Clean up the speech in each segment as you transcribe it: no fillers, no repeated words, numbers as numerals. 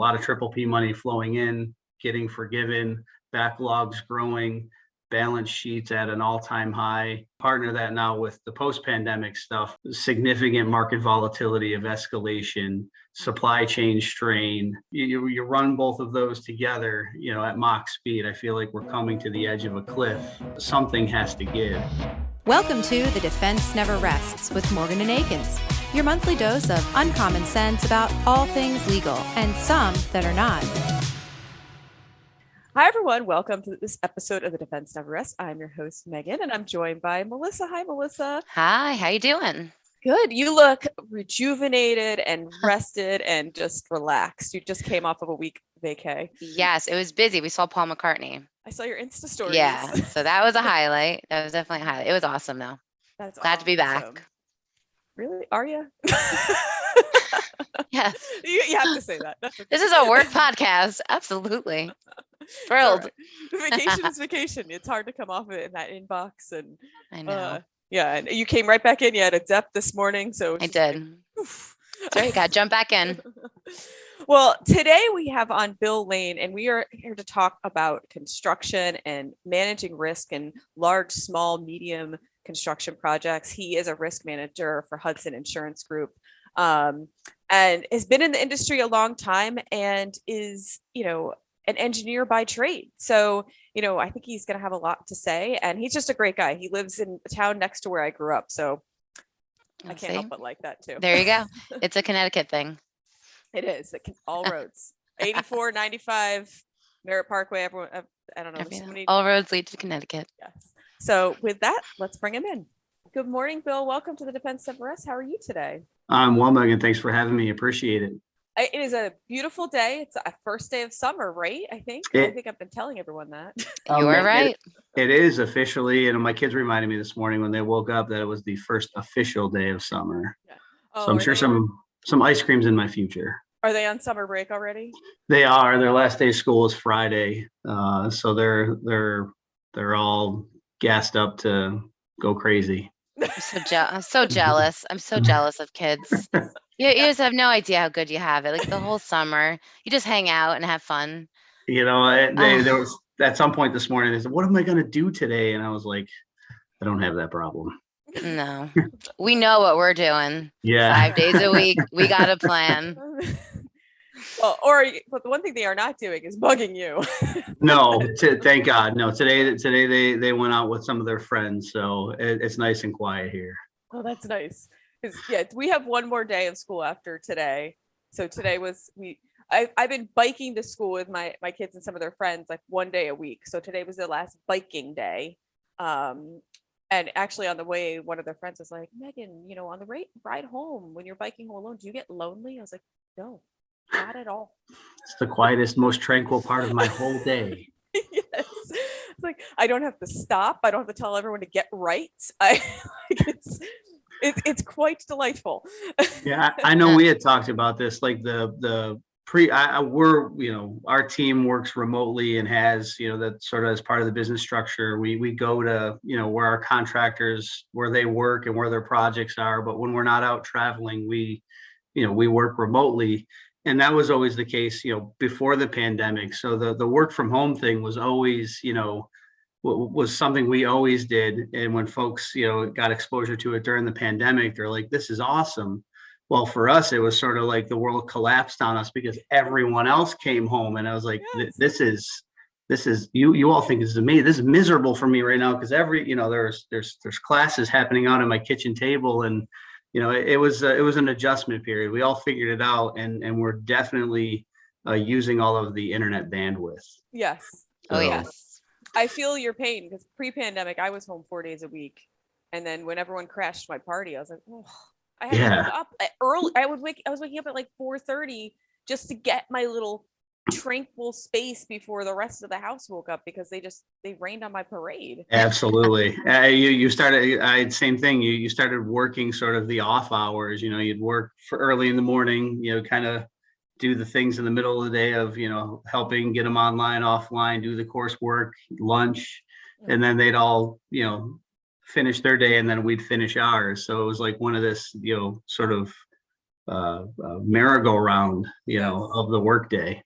lot of triple P money flowing in, getting forgiven, backlogs growing, balance sheets at an all-time high. Partner that now with the post-pandemic stuff, significant market volatility of escalation, supply chain strain. You run both of those together, at Mach speed. I feel like we're coming to the edge of a cliff. Something has to give. Welcome to The Defense Never Rests with Morgan Akins, your monthly dose of uncommon sense about all things legal and some that are not. Hi, everyone. Welcome to this episode of The Defense Never Rests. I'm your host, Megan, and I'm joined by Melissa. Hi, Melissa. Hi, how you doing? Good. You look rejuvenated and rested and just relaxed. You just came off of a week vacay. Yes, it was busy. We saw Paul McCartney. I saw your Insta stories. Yeah, so that was a highlight. That was definitely a highlight. It was awesome, though. That's glad to be back. Really? Are you? Yeah. You have to say that. This is a work podcast. Absolutely. Thrilled. Vacation is vacation. It's hard to come off of it in that inbox. And I know. Yeah, and you came right back in. You had a depth this morning. So I did. Sorry, you got to jump back in. Well, today we have on Bill Lane, and we are here to talk about construction and managing risk in large, small, medium construction projects. He is a risk manager for Hudson Insurance Group, and has been in the industry a long time and is, an engineer by trade. So, I think he's going to have a lot to say, and he's just a great guy. He lives in a town next to where I grew up. So I can't help but like that too. There you go. It's a Connecticut thing. It is. All roads, 84, 95, Merritt Parkway, everyone, I don't know. So many... All roads lead to Connecticut. Yes. So with that, let's bring him in. Good morning, Bill. Welcome to the Defense Never Rests. How are you today? I'm well, Megan. Thanks for having me. Appreciate it. It is a beautiful day. It's a first day of summer, right? I think I've been telling everyone that. You are right. It is officially, and my kids reminded me this morning when they woke up that it was the first official day of summer. Yeah. So I'm sure some ice cream's in my future. Are they on summer break already? They are. Their last day of school is Friday, so they're all gassed up to go crazy. I'm so jealous. I'm so jealous of kids. You just have no idea how good you have it. Like the whole summer, you just hang out and have fun. There was at some point this morning, they said, "What am I going to do today?" And I was like, "I don't have that problem." No, we know what we're doing. Yeah, 5 days a week. We got a plan. Well, but the one thing they are not doing is bugging you. No, thank God. No, today they went out with some of their friends, so it's nice and quiet here. Oh, that's nice. We have one more day of school after today. So today I've been biking to school with my kids and some of their friends like one day a week. So today was the last biking day. And actually on the way, one of their friends was like, "Megan, on the ride home, when you're biking home alone, do you get lonely?" I was like, "No, not at all." It's the quietest, most tranquil part of my whole day. Yes. It's like, I don't have to stop. I don't have to tell everyone to get right. It's quite delightful. Yeah, I know we had talked about this, like our team works remotely and has, that sort of as part of the business structure. We go to, where our contractors, where they work and where their projects are. But when we're not out traveling, we work remotely. And that was always the case, before the pandemic. So the work from home thing was always, was something we always did. And when folks, got exposure to it during the pandemic, they're like, "This is awesome." Well, for us, it was sort of like the world collapsed on us because everyone else came home. And I was like, Yes. this is, you all think this is amazing. This is miserable for me right now. Cause there's classes happening out at my kitchen table. And, it was an adjustment period. We all figured it out, and we're definitely using all of the internet bandwidth. Yes. Oh, yes. I feel your pain because pre-pandemic, I was home 4 days a week. And then when everyone crashed my party, I was like, oh, I had to wake up early. I was waking up at like 4:30 just to get my little tranquil space before the rest of the house woke up because they rained on my parade. Absolutely. You started, same thing. You started working sort of the off hours, you'd work for early in the morning, kind of do the things in the middle of the day of, helping get them online, offline, do the coursework, lunch, and then they'd all, finish their day and then we'd finish ours. So it was like one of this, sort of merry-go-round, of the workday.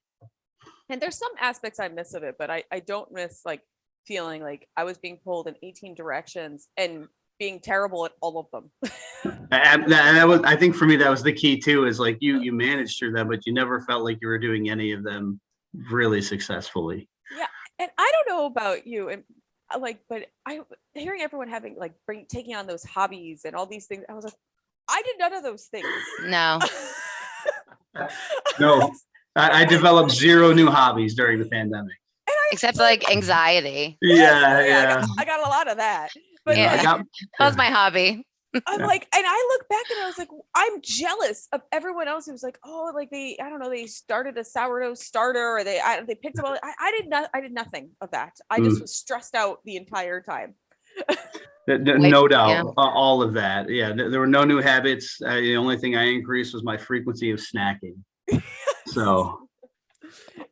And there's some aspects I miss of it, but I don't miss like feeling like I was being pulled in 18 directions and being terrible at all of them. And that was, I think for me, that was the key too, is like you managed through them, but you never felt like you were doing any of them really successfully. Yeah. And I don't know about you, and but hearing everyone having like taking on those hobbies and all these things, I was like, I did none of those things. No. No, I developed 0 new hobbies during the pandemic. Except like anxiety. Yeah. I got a lot of that. But yeah, that was my hobby. I'm like, and I look back and I was like, I'm jealous of everyone else who was like, oh, like they started a sourdough starter, or they picked up all. I did nothing of that. I just was stressed out the entire time. No doubt, all of that. Yeah, there were no new habits. The only thing I increased was my frequency of snacking. So,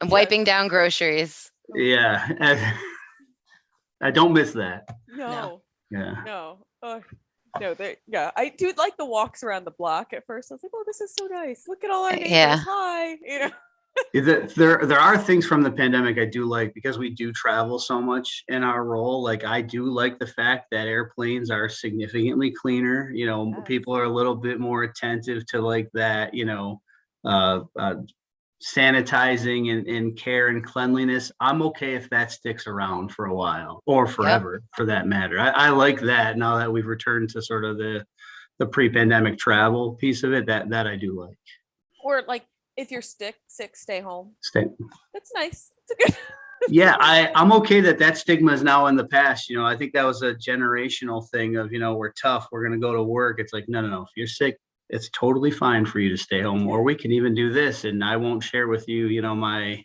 and wiping down groceries. Yeah, I don't miss that. No. Yeah. No. No. I do like the walks around the block at first. I was like, oh, this is so nice. Look at all our neighbors. Yeah. Hi. There are things from the pandemic I do like, because we do travel so much in our role. Like, I do like the fact that airplanes are significantly cleaner. Yes. People are a little bit more attentive to like that, sanitizing and care and cleanliness. I'm okay if that sticks around for a while, or forever for that matter. I like that now that we've returned to sort of the pre-pandemic travel piece of it. That I do like. Or like, if you're sick, stay home. That's nice. It's a good. Yeah, I'm okay that stigma is now in the past. I think that was a generational thing of, we're tough, we're going to go to work. It's like, no. If you're sick, it's totally fine for you to stay home, or we can even do this, and I won't share with you, my,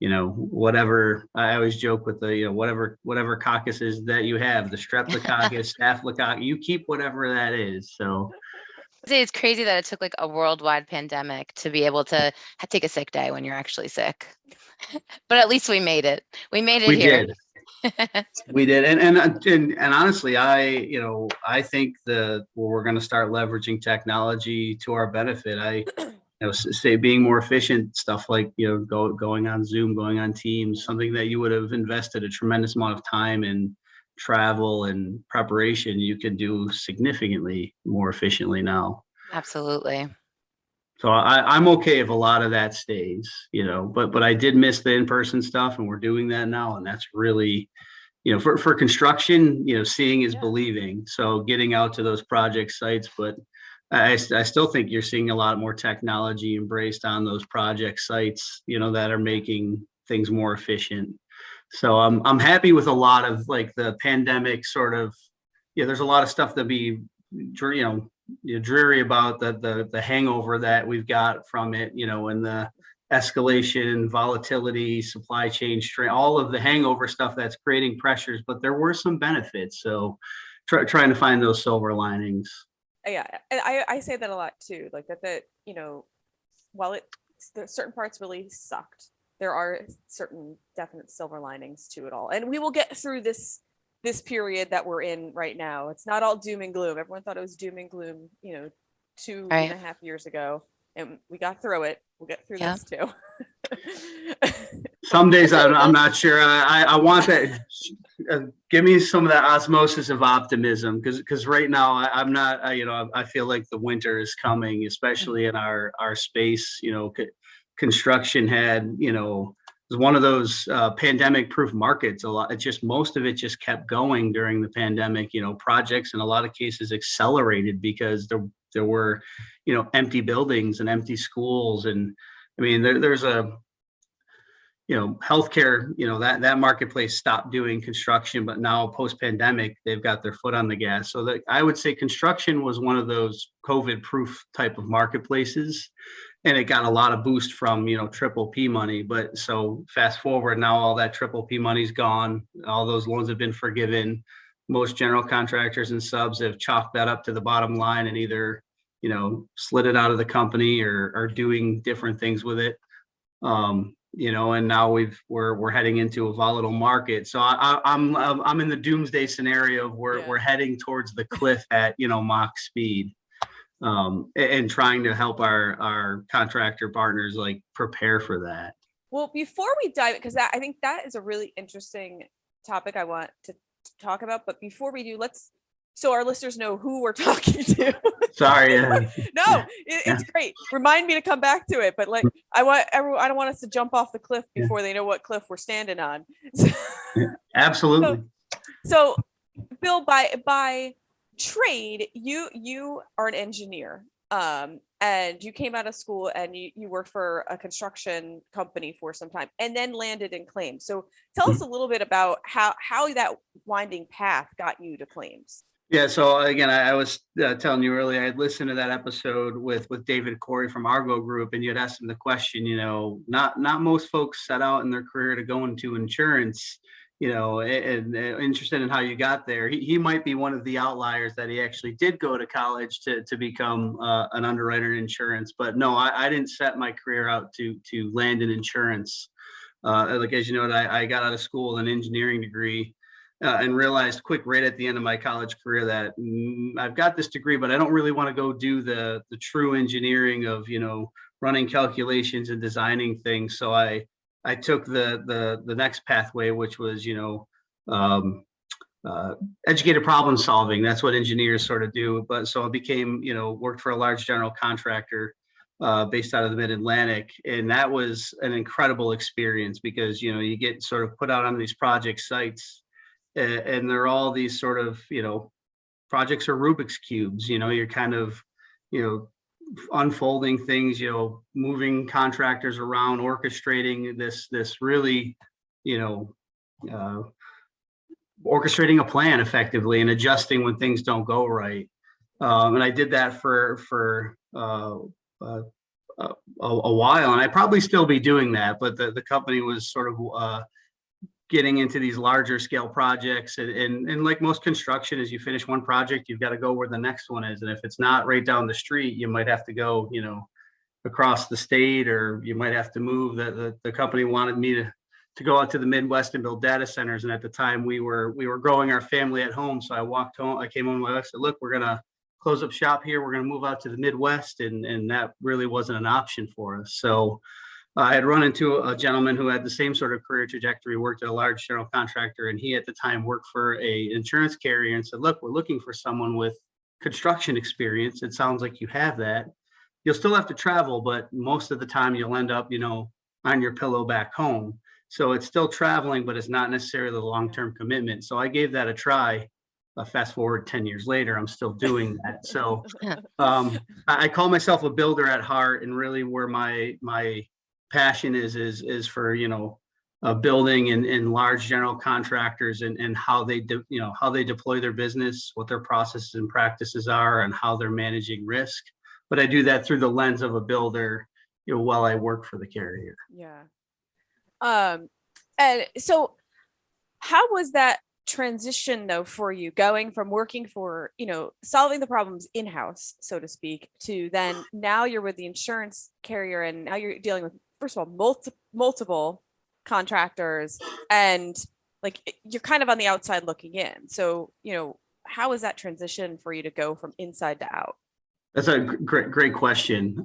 whatever. I always joke with the, whatever caucuses that you have, the streptococcus, staphylococcus, you keep whatever that is. So it's crazy that it took like a worldwide pandemic to be able to take a sick day when you're actually sick. But at least we made it. We made it here. Did. We did. And honestly, I think we're going to start leveraging technology to our benefit. Say being more efficient, stuff like, going on Zoom, going on Teams, something that you would have invested a tremendous amount of time in travel and preparation, you can do significantly more efficiently now. Absolutely. So I'm okay if a lot of that stays, but I did miss the in-person stuff, and we're doing that now. And that's really, for construction, seeing is believing. So getting out to those project sites, but I still think you're seeing a lot more technology embraced on those project sites, that are making things more efficient. So I'm happy with a lot of like the pandemic sort of, there's a lot of stuff to be, dreary about the hangover that we've got from it, and the escalation, volatility, supply chain strain, all of the hangover stuff that's creating pressures, but there were some benefits. So trying to find those silver linings. Yeah. And I say that a lot too, like that, while the certain parts really sucked, there are certain definite silver linings to it all. And we will get through this period that we're in right now. It's not all doom and gloom. Everyone thought it was doom and gloom, 2.5 years ago, and we got through it. We'll get through this too. Some days I'm not sure. I want that. Give me some of that osmosis of optimism, because right now I'm not. I feel like the winter is coming, especially in our space. Construction had, was one of those pandemic proof markets. A lot, most of it just kept going during the pandemic. Projects in a lot of cases accelerated because there were, empty buildings and empty schools. And I mean, there's a, healthcare, that marketplace stopped doing construction, but now post pandemic, they've got their foot on the gas. So I would say construction was one of those COVID proof type of marketplaces. And it got a lot of boost from, triple P money. But so fast forward, now all that triple P money's gone. All those loans have been forgiven. Most general contractors and subs have chalked that up to the bottom line and either, slid it out of the company or are doing different things with it. And now we're heading into a volatile market. So I'm in the doomsday scenario where we're heading towards the cliff at, Mach speed. and trying to help our contractor partners like prepare for that. Well, before we dive, because I think that is a really interesting topic I want to talk about. But before we do, so our listeners know who we're talking to. Sorry. No, it's great. Remind me to come back to it. But like, I don't want us to jump off the cliff before they know what cliff we're standing on. Absolutely. So Bill, by trade, you are an engineer. And you came out of school and you worked for a construction company for some time and then landed in claims. So tell us a little bit about how that winding path got you to claims. Yeah. So again, I was telling you earlier, I had listened to that episode with David Corey from Argo Group, and you had asked him the question, not most folks set out in their career to go into insurance, and interested in how you got there. He might be one of the outliers that he actually did go to college to become an underwriter in insurance. But no, I didn't set my career out to land in insurance. Like, as you know, I got out of school with an engineering degree and realized right at the end of my college career that I've got this degree, but I don't really want to go do the true engineering of, running calculations and designing things. So I took the next pathway, which was, educated problem solving. That's what engineers sort of do. But so I became, worked for a large general contractor based out of the Mid-Atlantic. And that was an incredible experience because, you get sort of put out on these project sites and they're all these sort of, projects are Rubik's cubes, you're kind of, unfolding things, moving contractors around, orchestrating this really, orchestrating a plan effectively and adjusting when things don't go right. And I did that for a while, and I probably still be doing that, but the company was sort of getting into these larger scale projects, and like most construction, as you finish one project, you've got to go where the next one is, and if it's not right down the street, you might have to go across the state, or you might have to move. The company wanted me to go out to the Midwest and build data centers, and at the time we were growing our family at home, so I came home, my wife said, look, we're gonna close up shop here, we're gonna move out to the Midwest, and that really wasn't an option for us. So I had run into a gentleman who had the same sort of career trajectory, worked at a large general contractor, and he at the time worked for an insurance carrier, and said, look, we're looking for someone with construction experience. It sounds like you have that. You'll still have to travel, but most of the time you'll end up, on your pillow back home. So it's still traveling, but it's not necessarily the long-term commitment. So I gave that a try. Fast forward 10 years later, I'm still doing that. So I call myself a builder at heart, and really where my passion is for building and large general contractors and how they how they deploy their business, what their processes and practices are, and how they're managing risk. But I do that through the lens of a builder, while I work for the carrier. Yeah. And so how was that transition though for you, going from working for, solving the problems in-house, so to speak, to then now you're with the insurance carrier and now you're dealing with, first of all, multiple contractors, and like you're kind of on the outside looking in. So, how was that transition for you to go from inside to out? That's a great question.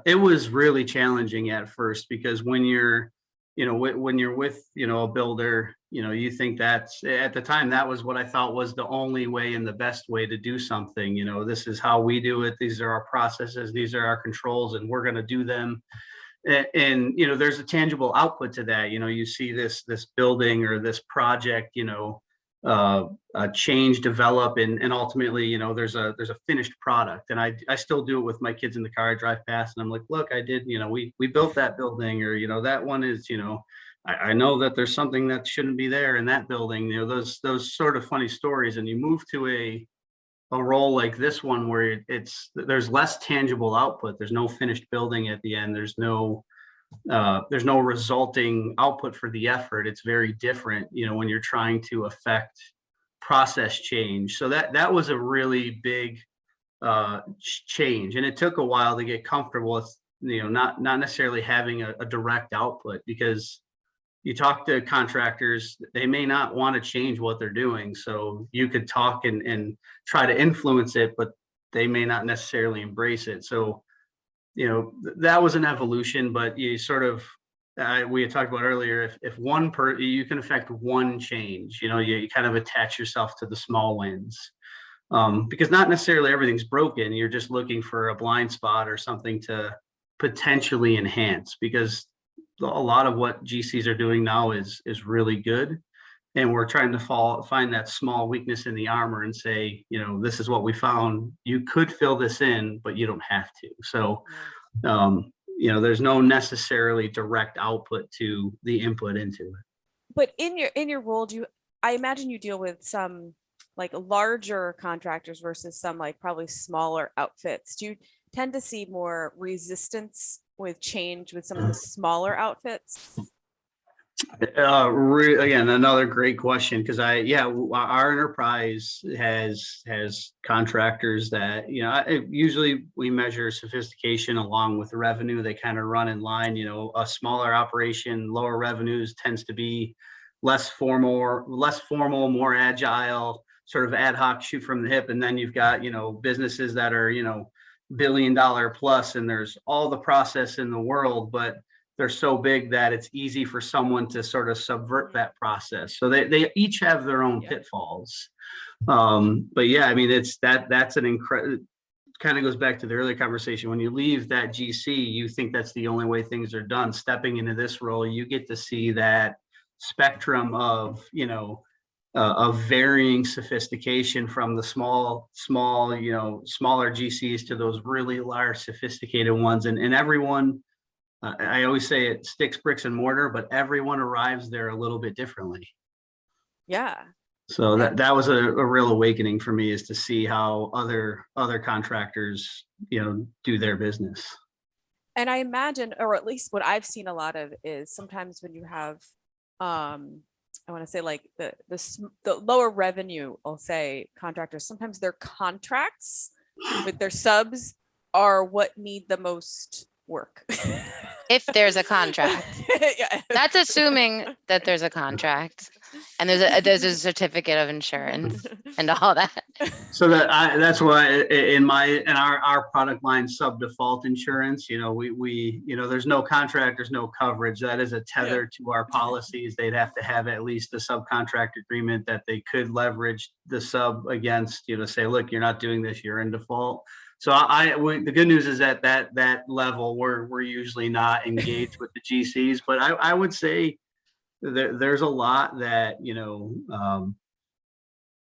It was really challenging at first because when you're with, a builder, you think that's, at the time, that was what I thought was the only way and the best way to do something. This is how we do it. These are our processes. These are our controls, and we're going to do them. And there's a tangible output to that. You see this building or this project, change, develop, and ultimately, there's a finished product. And I still do it with my kids in the car. I drive past and I'm like, look, I did, we built that building, or that one is, I know that there's something that shouldn't be there in that building. Those sort of funny stories. And you move to a role like this one where there's less tangible output. There's no finished building at the end. There's no resulting output for the effort. It's very different, when you're trying to affect process change. So that was a really big change, and it took a while to get comfortable with, not necessarily having a direct output, because you talk to contractors, they may not want to change what they're doing. So you could talk and try to influence it, but they may not necessarily embrace it. So, that was an evolution, but you sort of, we had talked about earlier, if you can affect one change, you kind of attach yourself to the small wins. Because not necessarily everything's broken. You're just looking for a blind spot or something to potentially enhance, because a lot of what GCs are doing now is really good. And we're trying to find that small weakness in the armor and say, this is what we found. You could fill this in, but you don't have to. So, there's no necessarily direct output to the input into it. But in your role, I imagine you deal with some like larger contractors versus some like probably smaller outfits. Do you tend to see more resistance with change with some of the smaller outfits? Again, another great question, because our enterprise has contractors that, usually we measure sophistication along with revenue. They kind of run in line. A smaller operation, lower revenues, tends to be less formal, more agile, sort of ad hoc, shoot from the hip. And then you've got, businesses that are, $1 billion plus, and there's all the process in the world, but they're so big that it's easy for someone to sort of subvert that process. So they each have their own pitfalls. But yeah, I mean, that's an incredible, kind of goes back to the earlier conversation. When you leave that GC, you think that's the only way things are done. Stepping into this role, you get to see that spectrum of, of varying sophistication, from the smaller GCs to those really large sophisticated ones. And everyone, I always say it sticks bricks and mortar, but everyone arrives there a little bit differently. Yeah. So that was a real awakening for me, is to see how other contractors, do their business. And I imagine, or at least what I've seen a lot of, is sometimes when you have, I want to say like the lower revenue, I'll say contractors, sometimes their contracts with their subs are what need the most work. If there's a contract. Yeah. That's assuming that there's a contract and there's a certificate of insurance and all that. So that's why in our product line, sub default insurance, we there's no contract, there's no coverage. That is a tether to our policies. They'd have to have at least a subcontract agreement that they could leverage the sub against, say, look, you're not doing this, you're in default. So the good news is that level, we're usually not engaged with the GCs, but I would say there's a lot that,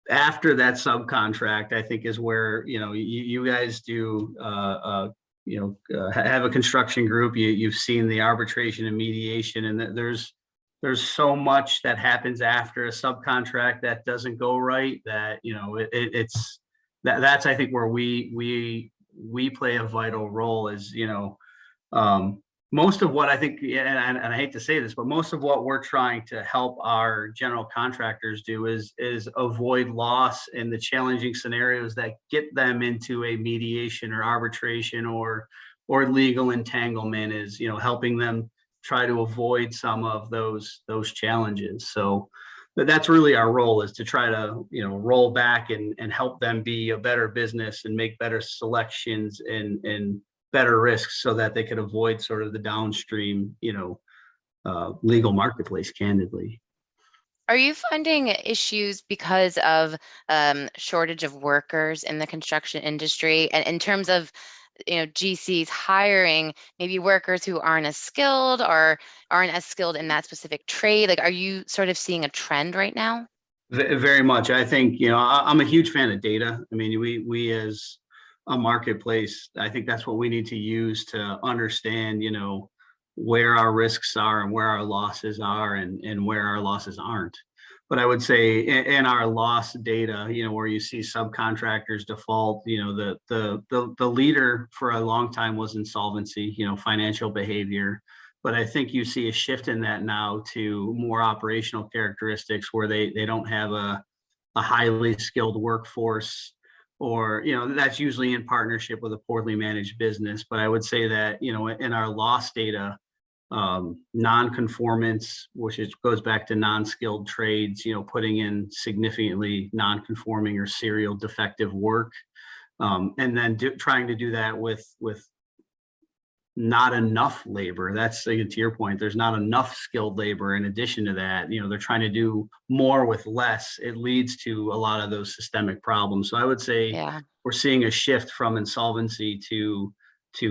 after that subcontract, I think is where, you guys do, have a construction group. You've seen the arbitration and mediation, and there's so much that happens after a subcontract that doesn't go right, that, that's I think where we play a vital role, is most of what I think, and I hate to say this, but most of what we're trying to help our general contractors do is avoid loss in the challenging scenarios that get them into a mediation or arbitration or legal entanglement, is helping them try to avoid some of those challenges. So but that's really our role, is to try to, roll back and help them be a better business and make better selections and better risks, so that they could avoid sort of the downstream, legal marketplace, candidly. Are you finding issues because of shortage of workers in the construction industry, and in terms of GCs hiring maybe workers who aren't as skilled or aren't as skilled in that specific trade? Like, are you sort of seeing a trend right now? Very much. I think, I'm a huge fan of data. I mean, we as a marketplace, I think that's what we need to use to understand, where our risks are and where our losses are and where our losses aren't. But I would say in our loss data, where you see subcontractors default, the leader for a long time was insolvency, financial behavior. But I think you see a shift in that now to more operational characteristics, where they don't have a highly skilled workforce, or, that's usually in partnership with a poorly managed business. But I would say that, in our loss data, non-conformance, which goes back to non-skilled trades, putting in significantly non-conforming or serial defective work, And then trying to do that with not enough labor. That's, to your point, there's not enough skilled labor. In addition to that, they're trying to do more with less. It leads to a lot of those systemic problems. So I would say we're seeing a shift from insolvency to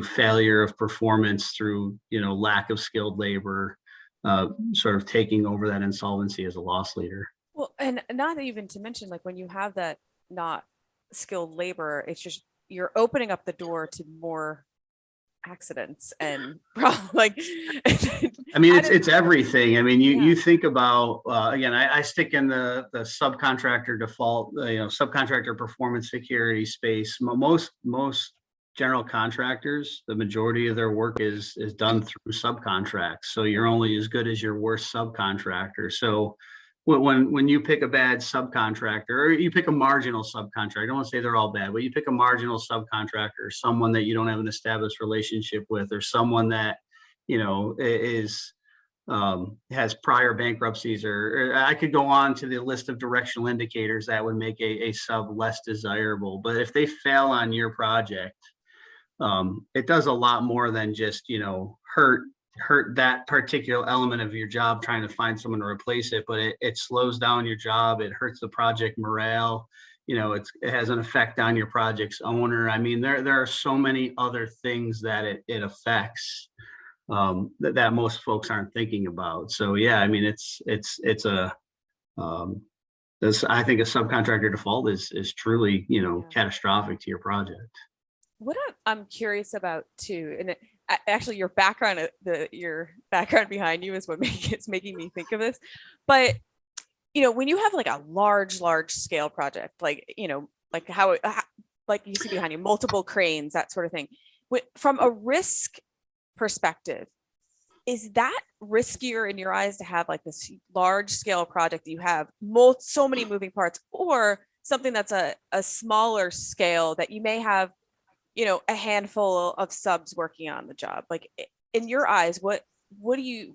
failure of performance through, lack of skilled labor, sort of taking over that insolvency as a loss leader. Well, and not even to mention, like, when you have that not skilled labor, it's just, you're opening up the door to more accidents and like I mean, it's everything. I mean, you think about again, I stick in the subcontractor default, subcontractor performance security space. Most general contractors, the majority of their work is done through subcontracts. So you're only as good as your worst subcontractor. So when you pick a bad subcontractor, or you pick a marginal subcontractor, I don't want to say they're all bad, but you pick a marginal subcontractor, someone that you don't have an established relationship with, or someone that, has prior bankruptcies, or I could go on to the list of directional indicators that would make a sub less desirable. But if they fail on your project, it does a lot more than just, hurt that particular element of your job trying to find someone to replace it, but it slows down your job. It hurts the project morale. It has an effect on your project's owner. I mean, there are so many other things that it affects that most folks aren't thinking about. So yeah, I mean, it's a I think a subcontractor default is truly, catastrophic to your project. What I'm curious about too, and actually your background behind you is what it's making me think of this. But when you have like a large scale project, like like how like you see behind you, multiple cranes, that sort of thing, from a risk perspective, is that riskier in your eyes to have like this large scale project that you have so many moving parts, or something that's a smaller scale that you may have a handful of subs working on the job? Like, in your eyes, where do you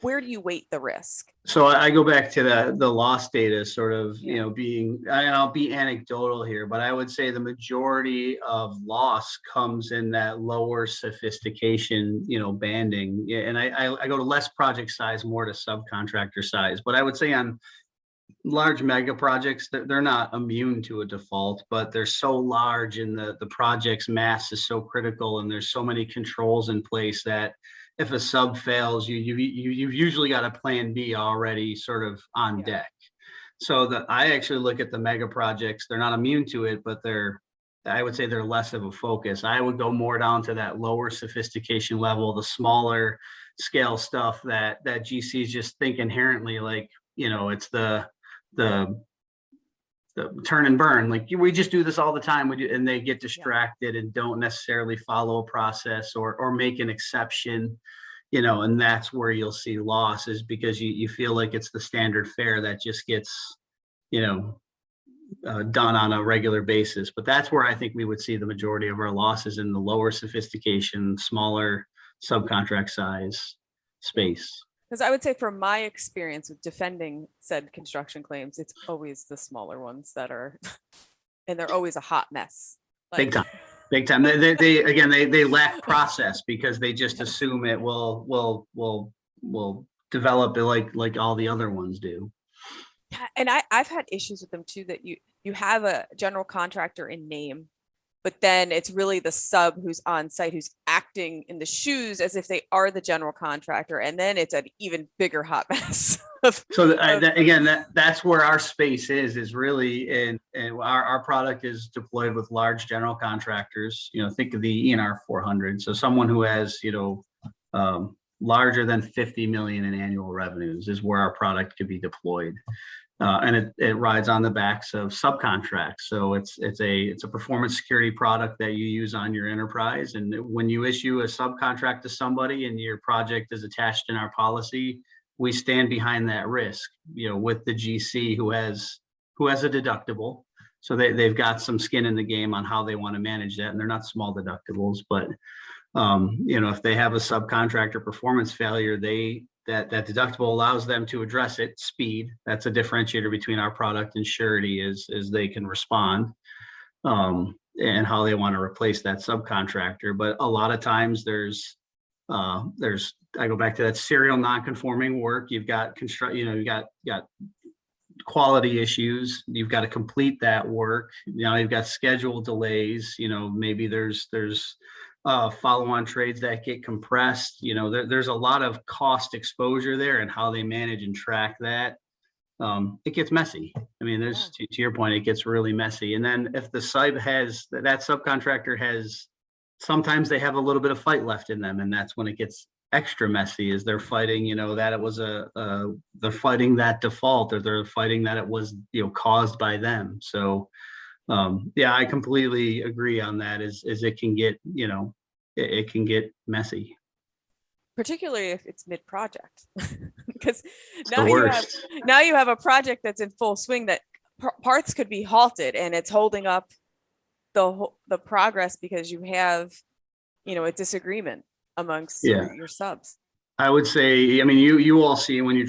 weight the risk? So I go back to the loss data sort of, being, and I'll be anecdotal here, but I would say the majority of loss comes in that lower sophistication, banding. And I go to less project size, more to subcontractor size. But I would say on large mega projects, they're not immune to a default, but they're so large and the project's mass is so critical, and there's so many controls in place that if a sub fails, you've usually got a plan B already sort of on deck. So I actually look at the mega projects. They're not immune to it, but I would say they're less of a focus. I would go more down to that lower sophistication level, the smaller scale stuff that GCs just think inherently like, it's the turn and burn, like we just do this all the time, and they get distracted and don't necessarily follow a process or make an exception, and that's where you'll see losses, because you feel like it's the standard fare that just gets done on a regular basis. But that's where I think we would see the majority of our losses, in the lower sophistication, smaller subcontract size space. Because I would say, from my experience with defending said construction claims, it's always the smaller ones that are, and they're always a hot mess. Big time. They lack process, because they just assume it will develop like all the other ones do. And I've had issues with them too, that you have a general contractor in name, but then it's really the sub who's on site who's acting in the shoes as if they are the general contractor, and then it's an even bigger hot mess. That's where our space is really, and our product is deployed with large general contractors. Think of the ENR 400. So someone who has larger than 50 million in annual revenues is where our product could be deployed. And it rides on the backs of subcontracts. So it's a performance security product that you use on your enterprise. And when you issue a subcontract to somebody and your project is attached in our policy, we stand behind that risk, with the GC who has a deductible. So they've got some skin in the game on how they want to manage that. And they're not small deductibles, but if they have a subcontractor performance failure, that deductible allows them to address it. Speed, that's a differentiator between our product and surety, is they can respond. and how they want to replace that subcontractor. But a lot of times I go back to that serial non-conforming work. You've got you got quality issues. You've got to complete that work. You've got schedule delays. Maybe there's follow-on trades that get compressed. There's a lot of cost exposure there, and how they manage and track that. It gets messy. I mean, there's to your point, it gets really messy. And then if the sub has that subcontractor has, sometimes they have a little bit of fight left in them, and that's when it gets extra messy. Is they're fighting, that it was they're fighting that default, or they're fighting that it was caused by them. So yeah, I completely agree on that. Is it can get it can get messy, particularly if it's mid-project, because now you have a project that's in full swing that parts could be halted, and it's holding up the progress because you have a disagreement amongst your subs. I would say, I mean, you all see when you're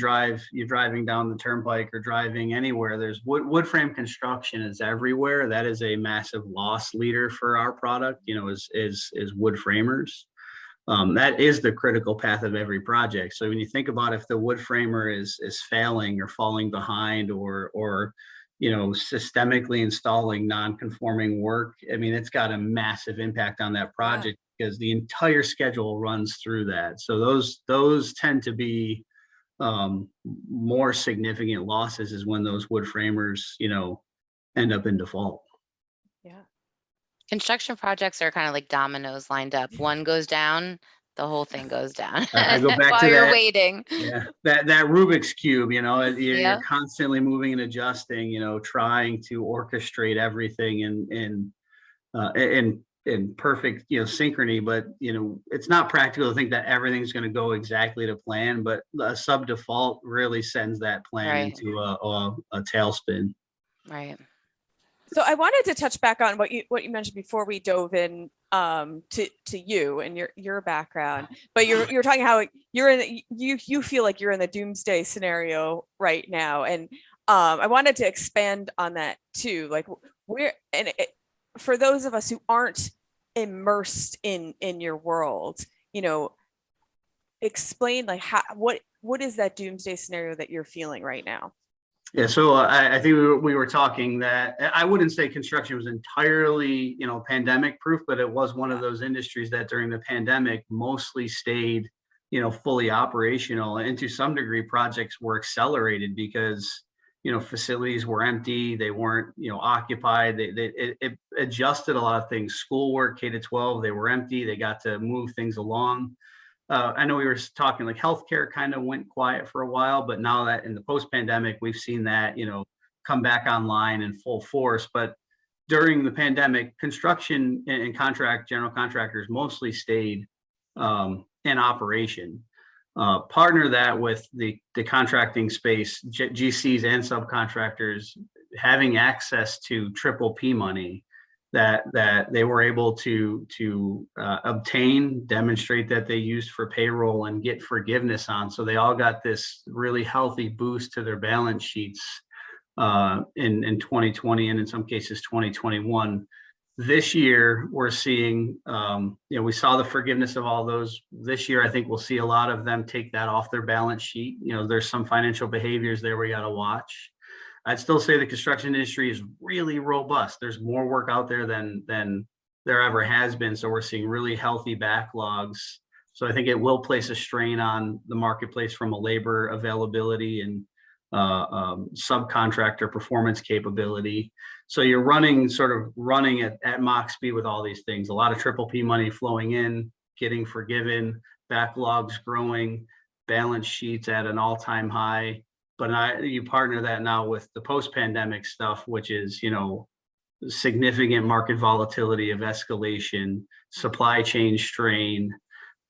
driving down the turnpike or driving anywhere, there's wood frame construction is everywhere. That is a massive loss leader for our product, is wood framers. That is the critical path of every project. So when you think about if the wood framer is failing or falling behind or systemically installing non-conforming work, I mean, it's got a massive impact on that project because the entire schedule runs through that. So those tend to be more significant losses is when those wood framers, end up in default. Yeah. Construction projects are kind of like dominoes lined up. One goes down, the whole thing goes down. I go back while to you're that, waiting. Yeah, that Rubik's Cube, you're constantly moving and adjusting, trying to orchestrate everything in perfect, synchrony. But, it's not practical to think that everything's going to go exactly to plan, but a sub default really sends that plan into a tailspin. Right. So I wanted to touch back on what you mentioned before we dove in to you and your background, but you're talking how you feel like you're in the doomsday scenario right now, and I wanted to expand on that too. Like for those of us who aren't immersed in your world, explain like what is that doomsday scenario that you're feeling right now? Yeah, so I think we were talking that I wouldn't say construction was entirely, pandemic proof, but it was one of those industries that during the pandemic mostly stayed, fully operational. And to some degree, projects were accelerated because, facilities were empty, they weren't, occupied. It adjusted a lot of things. Schoolwork, K-12, they were empty. They got to move things along. I know we were talking like healthcare kind of went quiet for a while, but now that in the post-pandemic, we've seen that, come back online in full force. But during the pandemic, construction and general contractors mostly stayed in operation. Partner that with the contracting space, GCs and subcontractors having access to triple P money that they were able to obtain, demonstrate that they used for payroll and get forgiveness on. So they all got this really healthy boost to their balance sheets in 2020 and in some cases 2021. This year we're seeing, we saw the forgiveness of all those. This year I think we'll see a lot of them take that off their balance sheet. There's some financial behaviors there we got to watch. I'd still say the construction industry is really robust. There's more work out there than there ever has been. So we're seeing really healthy backlogs. So I think it will place a strain on the marketplace from a labor availability and subcontractor performance capability. So you're running at mock speed with all these things. A lot of triple P money flowing in, getting forgiven, backlogs growing, balance sheets at an all-time high. But you partner that now with the post-pandemic stuff, which is, significant market volatility of escalation, supply chain strain.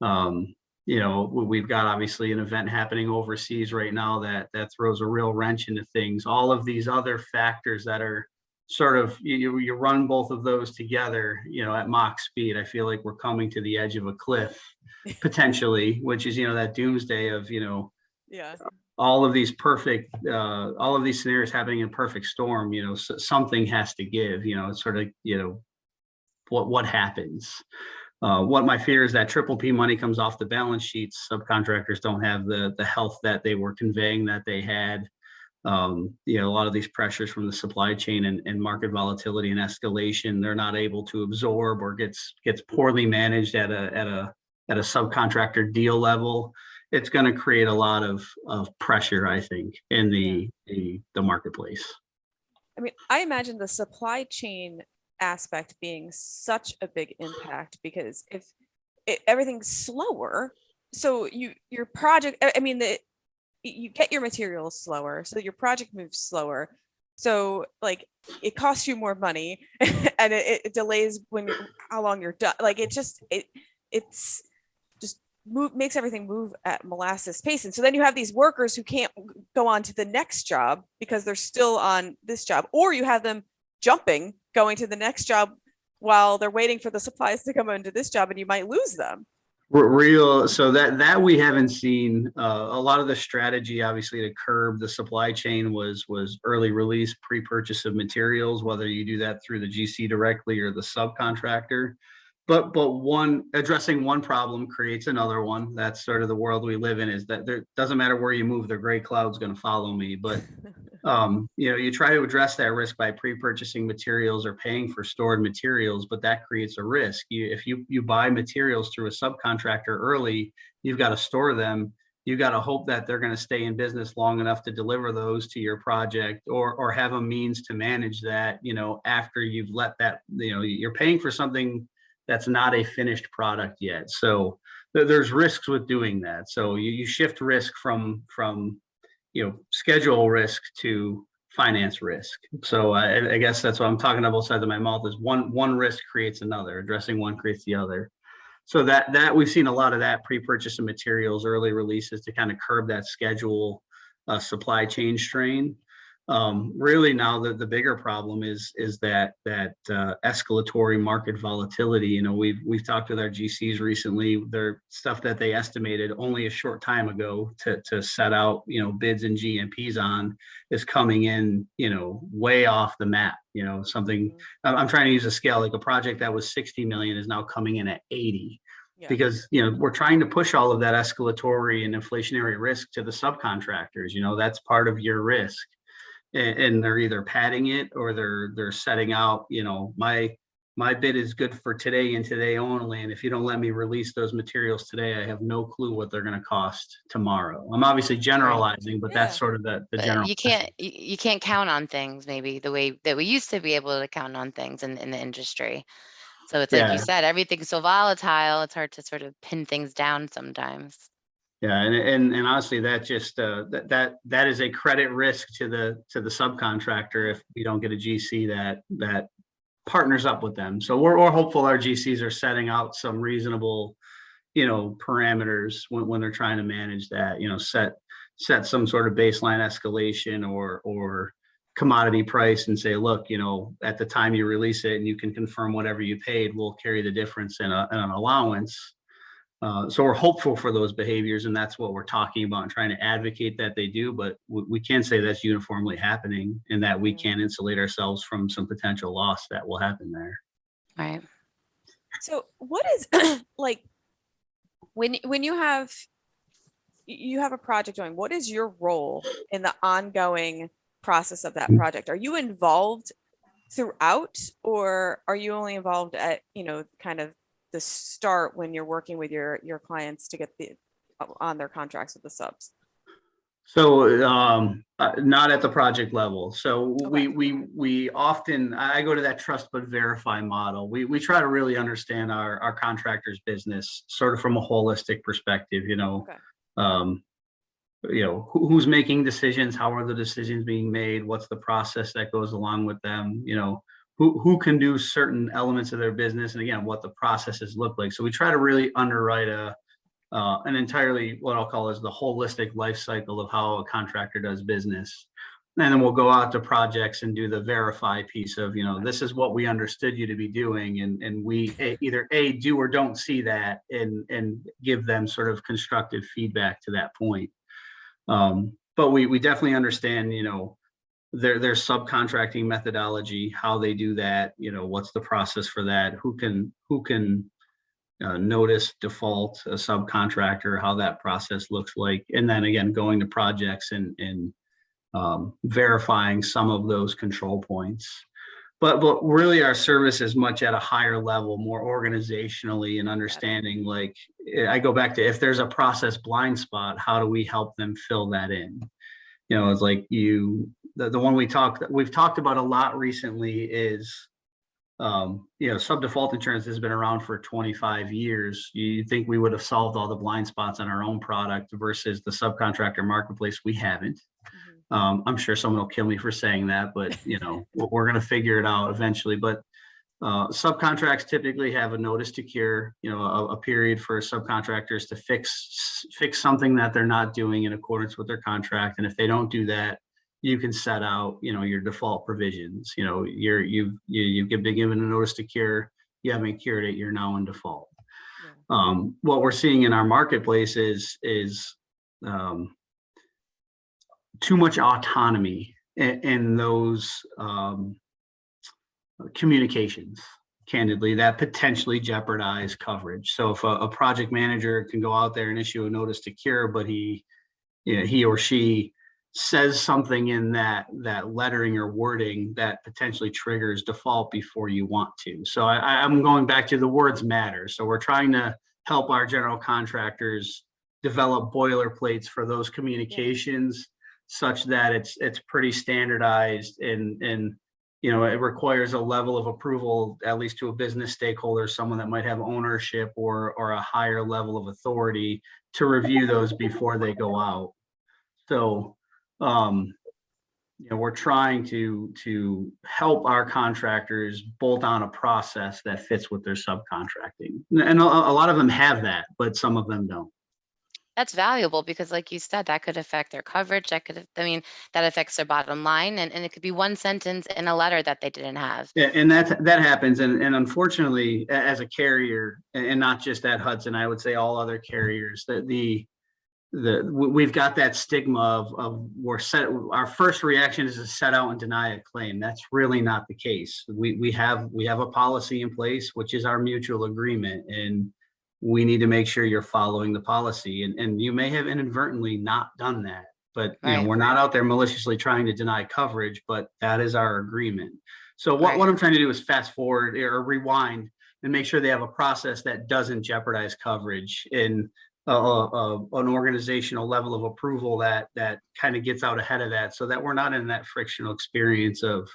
We've got obviously an event happening overseas right now that throws a real wrench into things. All of these other factors that are sort of, you run both of those together, at mock speed. I feel like we're coming to the edge of a cliff potentially, which is, that doomsday of, Yeah. all of these scenarios happening in perfect storm, something has to give, it's sort of, what happens. What my fear is that triple P money comes off the balance sheets. Subcontractors don't have the health that they were conveying that they had. A lot of these pressures from the supply chain and market volatility and escalation, they're not able to absorb, or gets poorly managed at a subcontractor deal level. It's going to create a lot of pressure, I think, in the marketplace. I mean, I imagine the supply chain aspect being such a big impact, because if everything's slower, so your project, I mean, you get your materials slower, so your project moves slower. So like it costs you more money and it delays how long you're done. Like it's just makes everything move at molasses pace. And so then you have these workers who can't go on to the next job because they're still on this job, or you have them going to the next job while they're waiting for the supplies to come into this job, and you might lose them. So that we haven't seen. A lot of the strategy, obviously, to curb the supply chain was early release, pre-purchase of materials, whether you do that through the GC directly or the subcontractor. But addressing one problem creates another one. That's sort of the world we live in, is that there doesn't matter where you move, the gray cloud's going to follow me. But you try to address that risk by pre-purchasing materials or paying for stored materials, but that creates a risk. If you buy materials through a subcontractor early, you've got to store them. You got to hope that they're going to stay in business long enough to deliver those to your project, or have a means to manage that, after you've let that, you're paying for something that's not a finished product yet. So there's risks with doing that. So you shift risk from schedule risk to finance risk. So I guess that's what I'm talking about. Both sides of my mouth is one risk creates another. Addressing one creates the other. So that we've seen a lot of that pre-purchase of materials, early releases, to kind of curb that schedule supply chain strain. Really now the bigger problem is that escalatory market volatility. We've talked with our GCs recently. Their stuff that they estimated only a short time ago to set out bids and GMPs on is coming in way off the map. Something I'm trying to use a scale, like a project that was 60 million is now coming in at 80. Yeah. Because we're trying to push all of that escalatory and inflationary risk to the subcontractors. That's part of your risk. And they're either padding it, or they're setting out, my bid is good for today and today only. And if you don't let me release those materials today, I have no clue what they're going to cost tomorrow. I'm obviously generalizing, but that's sort of the general. You can't count on things maybe the way that we used to be able to count on things in the industry. So it's like you said, everything's so volatile. It's hard to sort of pin things down sometimes. Yeah, and honestly, that just that is a credit risk to the subcontractor if we don't get a GC that partners up with them. So we're hopeful our GCs are setting out some reasonable, parameters when they're trying to manage that. Set some sort of baseline escalation or commodity price, and say, look, at the time you release it, and you can confirm whatever you paid, we'll carry the difference in an allowance. So we're hopeful for those behaviors, and that's what we're talking about and trying to advocate that they do. But we can't say that's uniformly happening, and that we can't insulate ourselves from some potential loss that will happen there. Right. So what is like when you have a project going, what is your role in the ongoing process of that project? Are you involved throughout, or are you only involved at kind of the start when you're working with your clients to get on their contracts with the subs? So not at the project level. So okay. we often, I go to that trust but verify model. We try to really understand our contractors' business sort of from a holistic perspective. Who's making decisions, how are the decisions being made, what's the process that goes along with them, who can do certain elements of their business, and again, what the processes look like. So we try to really underwrite an entirely, what I'll call is the holistic life cycle of how a contractor does business. And then we'll go out to projects and do the verify piece of, this is what we understood you to be doing. And we either do or don't see that, and give them sort of constructive feedback to that point. But we definitely understand, their subcontracting methodology, how they do that, what's the process for that, who can notice default a subcontractor, how that process looks like, and then again going to projects and verifying some of those control points. But really our service is much at a higher level, more organizationally, and understanding, like, I go back to, if there's a process blind spot, how do we help them fill that in? It's like the one we've talked about a lot recently is, sub-default insurance has been around for 25 years. You think we would have solved all the blind spots on our own product versus the subcontractor marketplace? We haven't. I'm sure someone will kill me for saying that, but we're going to figure it out eventually. But subcontracts typically have a notice to cure, a period for subcontractors to fix something that they're not doing in accordance with their contract. And if they don't do that, you can set out, your default provisions. You've been given a notice to cure, you haven't cured it, you're now in default. Yeah. What we're seeing in our marketplace is too much autonomy in those communications, candidly, that potentially jeopardize coverage. So if a project manager can go out there and issue a notice to cure, but he or she says something in that lettering or wording that potentially triggers default before you want to. So I'm going back to the words matter. So we're trying to help our general contractors develop boilerplates for those communications, such that it's pretty standardized, and it requires a level of approval, at least to a business stakeholder, someone that might have ownership or a higher level of authority to review those before they go out. So we're trying to help our contractors bolt on a process that fits with their subcontracting, and a lot of them have that, but some of them don't. That's valuable because, like you said, that could affect their coverage. That affects their bottom line, and it could be one sentence in a letter that they didn't have. Yeah, and that happens, and unfortunately, as a carrier, and not just at Hudson, I would say all other carriers, that we've got that stigma of our first reaction is to set out and deny a claim. That's really not the case. We have a policy in place, which is our mutual agreement, and we need to make sure you're following the policy. And you may have inadvertently not done that, but we're not out there maliciously trying to deny coverage, but that is our agreement. So what I'm trying to do is fast forward or rewind and make sure they have a process that doesn't jeopardize coverage, in an organizational level of approval that kind of gets out ahead of that, so that we're not in that frictional experience of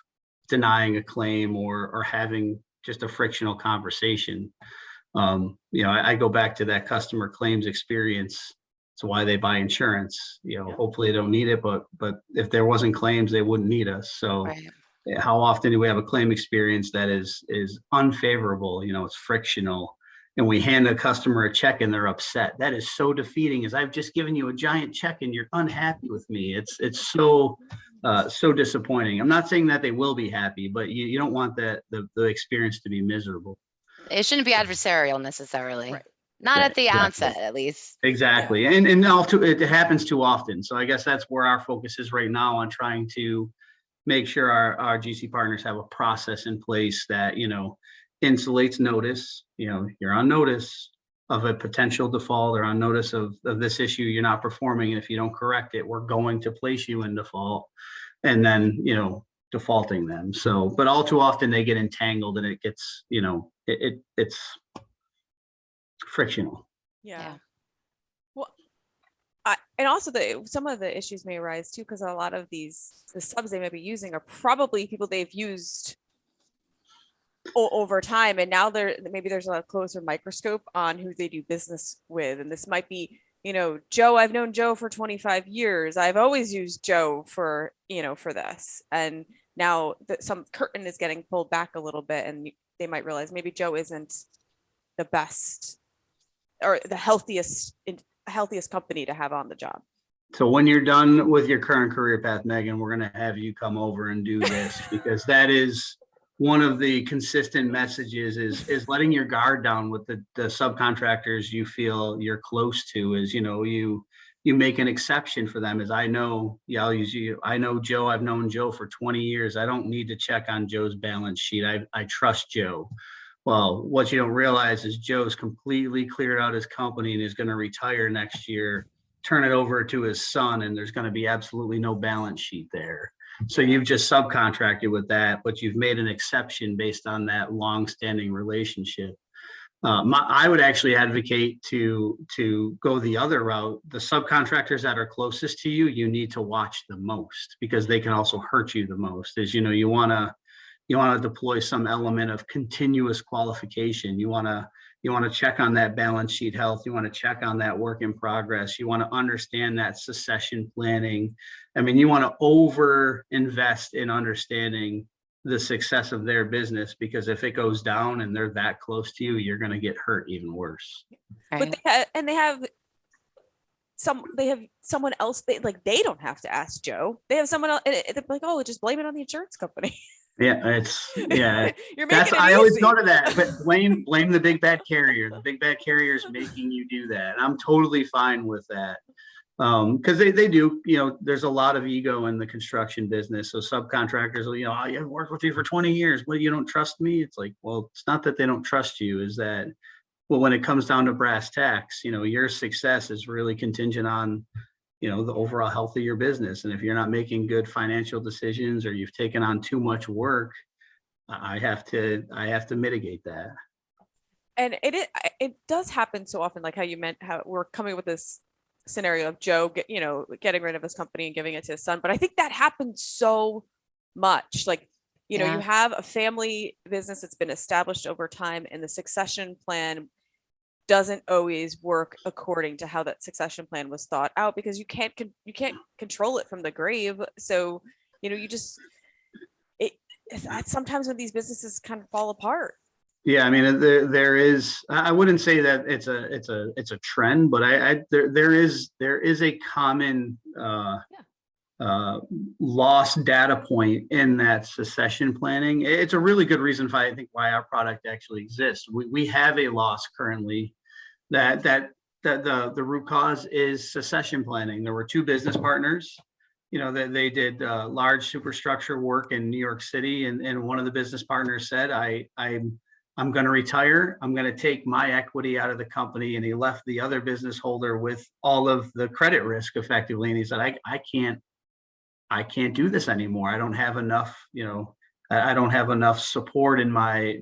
denying a claim or having just a frictional conversation. I go back to that customer claims experience. It's why they buy insurance. Hopefully they don't need it, but if there wasn't claims, they wouldn't need us. So how often do we have a claim experience that is unfavorable? It's frictional, and we hand a customer a check and they're upset. That is so defeating, as I've just given you a giant check and you're unhappy with me. It's so disappointing. I'm not saying that they will be happy, but you don't want the experience to be miserable. It shouldn't be adversarial necessarily. Right. Not at the outset, at least. Exactly. And it happens too often. So I guess that's where our focus is right now, on trying to make sure our GC partners have a process in place that, insulates notice. You're on notice of a potential default, or on notice of this issue you're not performing. And if you don't correct it, we're going to place you in default, and then, defaulting them. So, but all too often they get entangled, and it gets, it's frictional. Yeah. Well, and also some of the issues may arise too, because a lot of the subs they may be using are probably people they've used over time, and now maybe there's a closer microscope on who they do business with. And this might be, Joe, I've known Joe for 25 years. I've always used Joe for this. And now some curtain is getting pulled back a little bit, and they might realize maybe Joe isn't the best or the healthiest company to have on the job. So when you're done with your current career path, Megan, we're going to have you come over and do this, because that is one of the consistent messages is letting your guard down with the subcontractors you feel you're close to. Is, you you make an exception for them. As I know, yeah, I'll use you. I know Joe. I've known Joe for 20 years. I don't need to check on Joe's balance sheet. I trust Joe. Well, what you don't realize is Joe's completely cleared out his company and is going to retire next year, turn it over to his son, and there's going to be absolutely no balance sheet there. So you've just subcontracted with that, but you've made an exception based on that long-standing relationship. I would actually advocate to go the other route. The subcontractors that are closest to you, you need to watch the most, because they can also hurt you the most. As you know, you want to deploy some element of continuous qualification. You want to check on that balance sheet health. You want to check on that work in progress. You want to understand that succession planning. I mean, you want to over invest in understanding the success of their business, because if it goes down and they're that close to you, you're going to get hurt even worse. But they have someone else. They don't have to ask Joe. They have someone else, and they're like, oh, just blame it on the insurance company. Yeah, You're making it I always easy. go to that, but blame the big bad carrier. The big bad carrier is making you do that. I'm totally fine with that. Because they do, there's a lot of ego in the construction business. So subcontractors will, I've worked with you for 20 years. Well, you don't trust me. It's like, well, it's not that they don't trust you, is that, well, when it comes down to brass tacks, your success is really contingent on, the overall health of your business. And if you're not making good financial decisions, or you've taken on too much work, I have to mitigate that. And it does happen so often, like how you meant, how we're coming with this scenario of Joe, getting rid of his company and giving it to his son. But I think that happens so much. Like, you have a family business that's been established over time, and the succession plan doesn't always work according to how that succession plan was thought out, because you can't control it from the grave. So, sometimes when these businesses kind of fall apart. Yeah, I mean, there is. I wouldn't say that it's a trend, but there is a common loss data point in that succession planning. It's a really good reason why our product actually exists. We have a loss currently that the root cause is succession planning. There were two business partners, that they did large superstructure work in New York City, and one of the business partners said, I'm going to retire. I'm going to take my equity out of the company. And he left the other business holder with all of the credit risk effectively. And he said, I can't do this anymore. I don't have enough, I don't have enough support in my